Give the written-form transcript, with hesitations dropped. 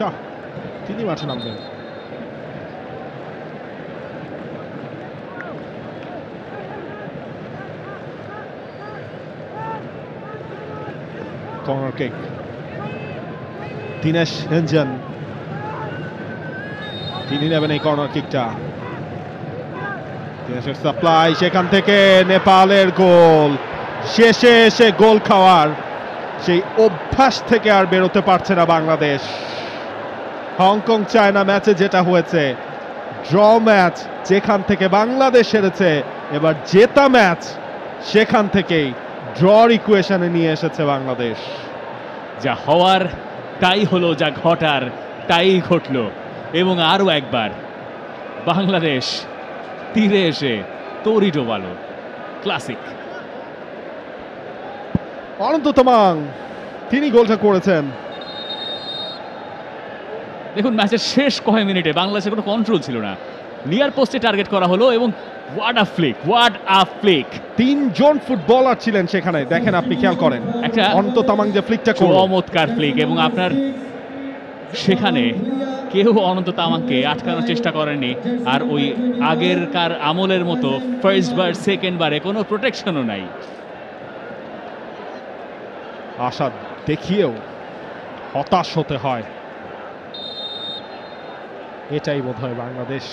শাহ তিনি মাঠে নামবেন। কর্নার কিক, দিনেশ হেনজন তিনি নেবেন এই কর্নার কিকটা। দিনেশের সাপ্লাই, সেখান থেকে নেপালের গোল। শেষে এসে গোল খাওয়ার সেই অভ্যাস থেকে আর বেরোতে পারছে না বাংলাদেশ। হংকং চায়না ম্যাচে যেটা হয়েছে, ড্র ম্যাচ যেখান থেকে বাংলাদেশ হেরেছে, এবার জেতা ম্যাচ সেখান থেকেই ড্রর ইকুয়েশনে নিয়ে এসেছে বাংলাদেশ। যা হওয়ার তাই হলো, যা ঘটার তাই ঘটলো, এবং আরও একবার বাংলাদেশ তীরে এসে তরি ডোবালো। ক্লাসিক। অনন্ত তামাং তিনি গোলটা করেছেন। দেখুন, ম্যাচের শেষ কয়েক মিনিটে বাংলাদেশের কোনো কন্ট্রোল ছিল না, নিয়ার পোস্টে টার্গেট করা হলো এবং what a Flick, what a Flick. তিনজন ফুটবলার ছিলেন সেখানে, দেখেন আপনি খেয়াল করেন একটা অনন্ত তামাং যে ফ্লিকটা করলো, চমৎকার ফ্লিক, এবং আপনার সেখানে কেউ অনন্ত তামাংকে আটকানোর চেষ্টা করেনি। আর ওই আগেরকার আমলের মতো ফার্স্ট বার সেকেন্ড বারে কোনো প্রোটেকশনও নাই। আশা দেখিয়েও হতাশ হতে হয়, এটাই বোধহয় বাংলাদেশ